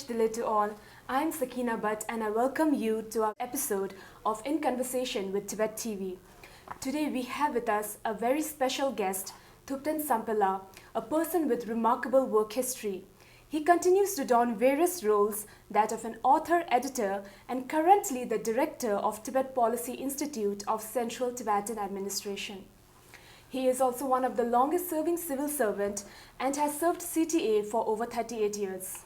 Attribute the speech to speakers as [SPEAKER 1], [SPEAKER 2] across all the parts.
[SPEAKER 1] fresh Dile to all. I'm Sakina Butt and I welcome you to our episode of In Conversation with Tibet TV. Today we have with us a very special guest, Thubten Samphel, a person with remarkable work history. He continues to don various roles, that of an author, editor, and currently the director of Tibet Policy Institute of Central Tibetan Administration. He is also one of the longest serving civil servant and has served CTA for over 38 years.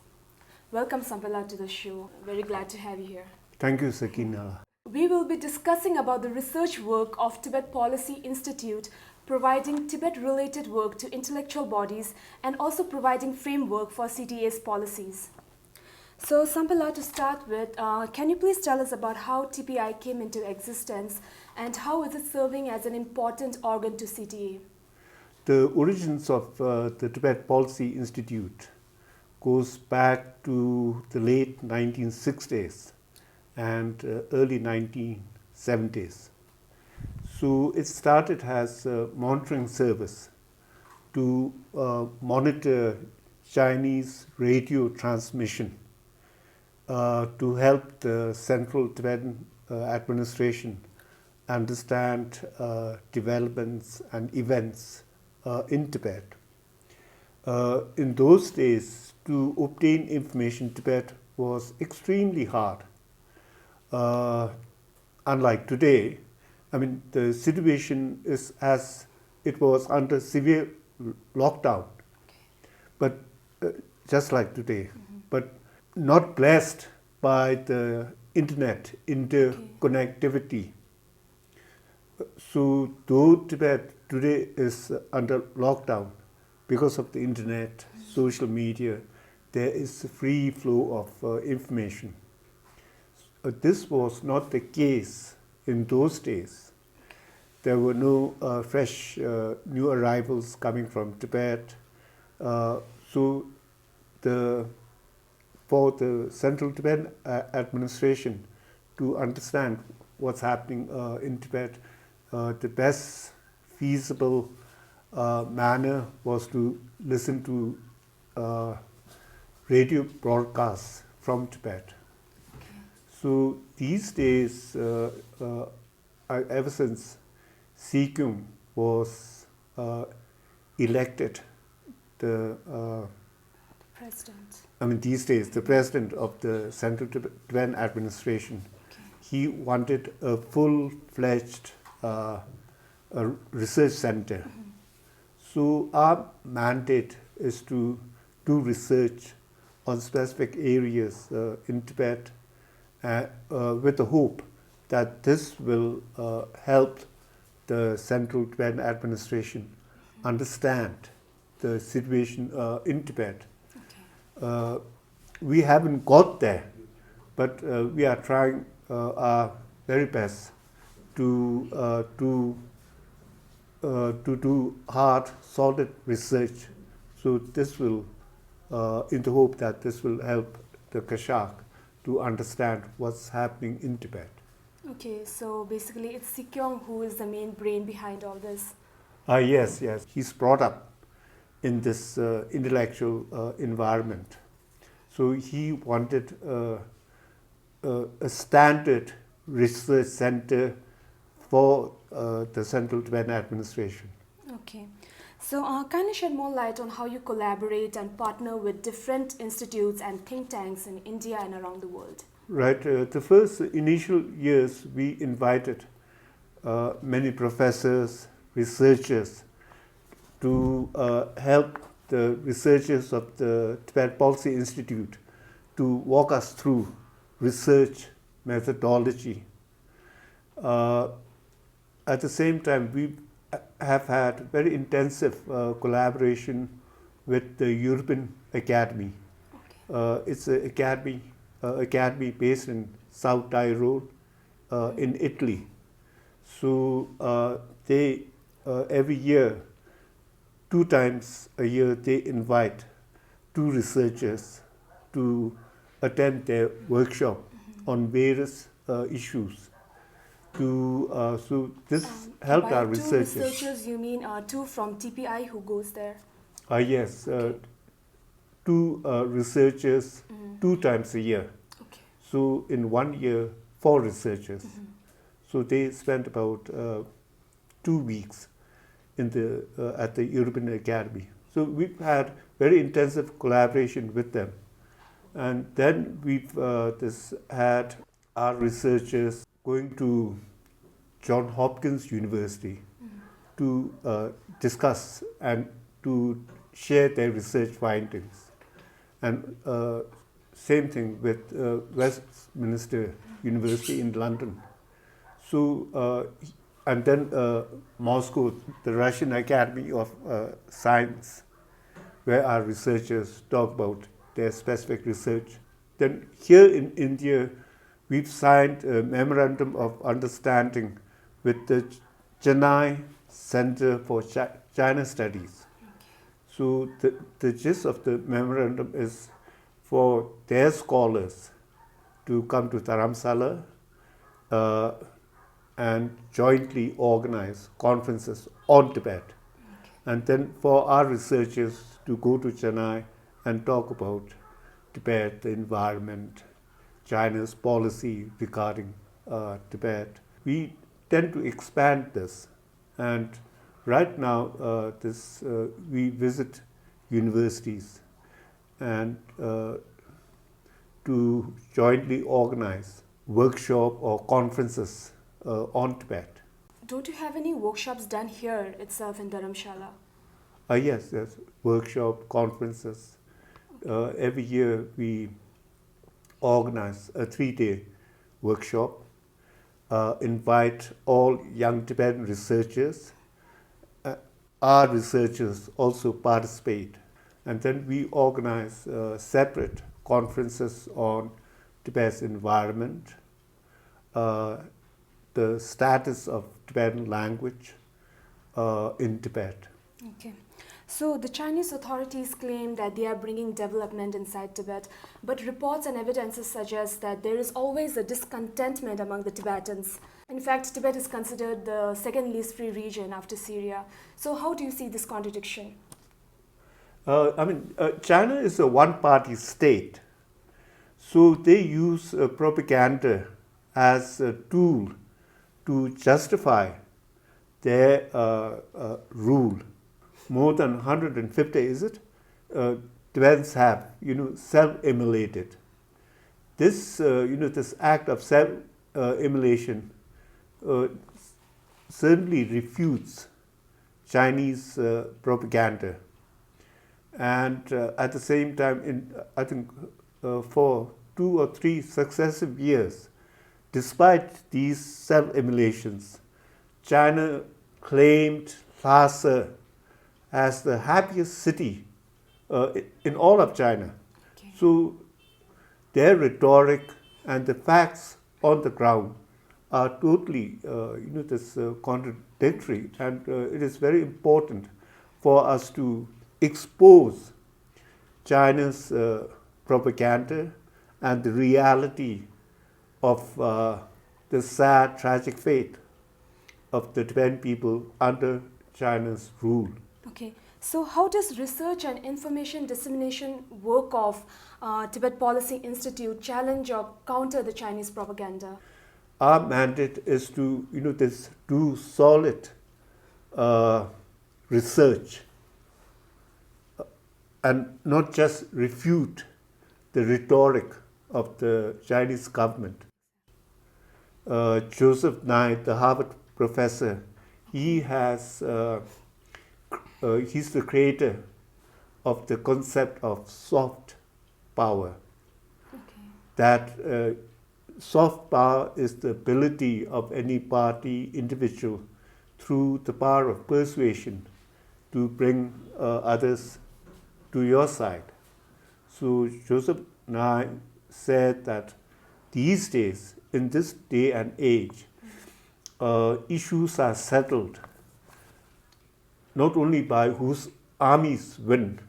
[SPEAKER 1] Welcome Samphel to the show. Very glad to have you here.
[SPEAKER 2] Thank you, Sakina.
[SPEAKER 1] We will be discussing about the research work of Tibet Policy Institute, providing Tibet-related work to intellectual bodies and also providing framework for CTA's policies. So Samphel, to start with, can you please tell us about how TPI came into existence and how is it serving as an important organ to CTA?
[SPEAKER 2] The origins of the Tibet Policy Institute goes back to the late 1960s and early 1970s. So it started as a monitoring service to monitor Chinese radio transmission to help the Central Tibetan Administration understand developments and events in Tibet. In those days, to obtain information in Tibet was extremely hard. Unlike today, I mean, the situation is as it was under severe lockdown, but just like today, but not blessed by the internet interconnectivity. So though Tibet today is under lockdown, because of the internet, social media, there is a free flow of information. This was not the case in those days. There were no fresh new arrivals coming from Tibet. So for the Central Tibetan Administration to understand what's happening in Tibet, the best feasible manner was to listen to radio broadcasts from Tibet.
[SPEAKER 1] Okay.
[SPEAKER 2] So these days, ever since CQM was elected the
[SPEAKER 1] president.
[SPEAKER 2] I mean, these days, the president of the Central Tibetan Administration,
[SPEAKER 1] Okay.
[SPEAKER 2] he wanted a full-fledged research center.
[SPEAKER 1] Mm-hmm.
[SPEAKER 2] So our mandate is to do research on specific areas in Tibet with the hope that this will help the Central Tibetan Administration understand the situation in Tibet.
[SPEAKER 1] Okay.
[SPEAKER 2] We haven't got there, but we are trying our very best to do hard, solid research. So this will, in the hope that this will help the Kashak to understand what's happening in Tibet.
[SPEAKER 1] Okay, so basically it's Sikyong who is the main brain behind all this.
[SPEAKER 2] Yes. He's brought up in this intellectual environment. So he wanted a standard research center for the Central Tibetan Administration.
[SPEAKER 1] Okay. So can you shed more light on how you collaborate and partner with different institutes and think tanks in India and around the world?
[SPEAKER 2] Right. The first initial years, we invited many professors, researchers to help the researchers of the Tibet Policy Institute to walk us through research methodology. At the same time, we have had very intensive collaboration with the European Academy.
[SPEAKER 1] Okay.
[SPEAKER 2] It's an academy based in South Tyrol in Italy. So they every year, 2 times a year, they invite 2 researchers to attend their workshop on various issues. So this helped our researchers.
[SPEAKER 1] By 2 researchers, you mean 2 from TPI who goes there?
[SPEAKER 2] Yes.
[SPEAKER 1] Okay.
[SPEAKER 2] two researchers 2 times a year.
[SPEAKER 1] Okay.
[SPEAKER 2] So in 1 year, 4 researchers. So they spent about 2 weeks in the at the European Academy. So we've had very intensive collaboration with them, and then we've had our researchers going to John Hopkins University to discuss and to share their research findings, and same thing with Westminster University in London. So, and then Moscow, the Russian Academy of Science, where our researchers talk about their specific research. Then here in India, we've signed a memorandum of understanding with the Chennai Center for China Studies. So the gist of the memorandum is for their scholars to come to Dharamsala and jointly organize conferences on Tibet. And then for our researchers to go to Chennai and talk about Tibet, the environment, China's policy regarding Tibet. We tend to expand this, and right now we visit universities and to jointly organize workshop or conferences on Tibet.
[SPEAKER 1] Don't you have any workshops done here itself in Dharamshala?
[SPEAKER 2] Yes, workshop, conferences. Every year we organize a 3-day workshop, invite all young Tibetan researchers. Our researchers also participate, and then we organize separate conferences on Tibet's environment, the status of Tibetan language in Tibet.
[SPEAKER 1] Okay. So the Chinese authorities claim that they are bringing development inside Tibet, but reports and evidences suggest that there is always a discontentment among the Tibetans. In fact, Tibet is considered the second least free region after Syria. So how do you see this contradiction?
[SPEAKER 2] China is a one-party state, so they use propaganda as a tool to justify their rule. More than 150, is it? Tibetans have, self-immolated. This, this act of self-immolation certainly refutes Chinese propaganda. And at the same time, I think for 2 or 3 successive years, despite these self-immolations, China claimed Lhasa as the happiest city in all of China.
[SPEAKER 1] Okay.
[SPEAKER 2] So their rhetoric and the facts on the ground are totally, contradictory, and it is very important for us to expose China's propaganda and the reality of the sad, tragic fate of the Tibetan people under China's rule.
[SPEAKER 1] Okay, so how does research and information dissemination work of Tibet Policy Institute challenge or counter the Chinese propaganda?
[SPEAKER 2] Our mandate is to, do solid research and not just refute the rhetoric of the Chinese government. Joseph Nye, the Harvard professor, he's the creator of the concept of soft power.
[SPEAKER 1] Okay.
[SPEAKER 2] That soft power is the ability of any party, individual, through the power of persuasion to bring others to your side. So Joseph Nye said that these days, in this day and age, issues are settled not only by whose armies win,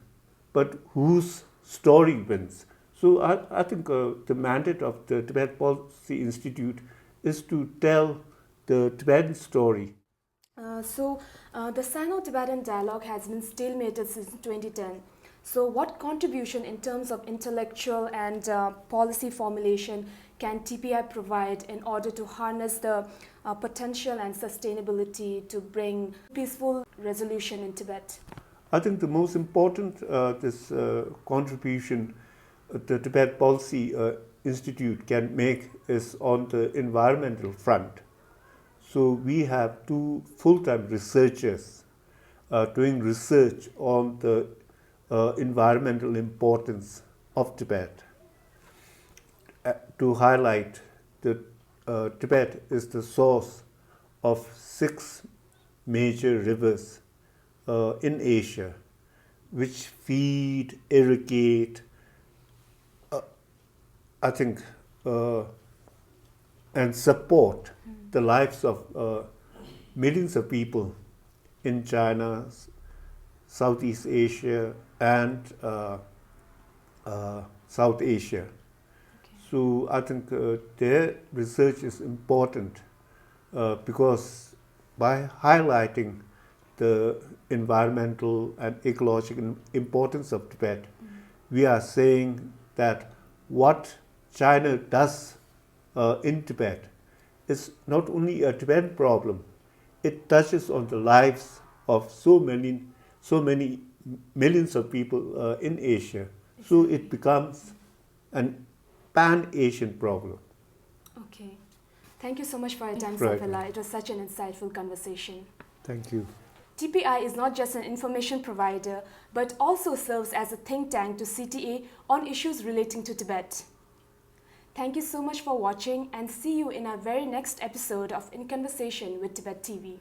[SPEAKER 2] but whose story wins. So I think the mandate of the Tibet Policy Institute is to tell the Tibetan story.
[SPEAKER 1] The Sino-Tibetan dialogue has been stalemated since 2010. So what contribution in terms of intellectual and policy formulation can TPI provide in order to harness the potential and sustainability to bring peaceful resolution in Tibet?
[SPEAKER 2] I think the most important contribution the Tibet Policy Institute can make is on the environmental front. So we have 2 full-time researchers doing research on the environmental importance of Tibet. To highlight that Tibet is the source of 6 major rivers in Asia, which feed, irrigate, I think, and support the lives of millions of people in China, Southeast Asia, and South Asia.
[SPEAKER 1] Okay.
[SPEAKER 2] So I think their research is important because by highlighting the environmental and ecological importance of Tibet, we are saying that what China does in Tibet is not only a Tibetan problem, it touches on the lives of so many millions of people in Asia. So it becomes an pan-Asian problem.
[SPEAKER 1] Okay. Thank you so much for your time,
[SPEAKER 2] Right.
[SPEAKER 1] Samphel. It was such an insightful conversation.
[SPEAKER 2] Thank you.
[SPEAKER 1] TPI is not just an information provider, but also serves as a think tank to CTA on issues relating to Tibet. Thank you so much for watching, and see you in our very next episode of In Conversation with Tibet TV.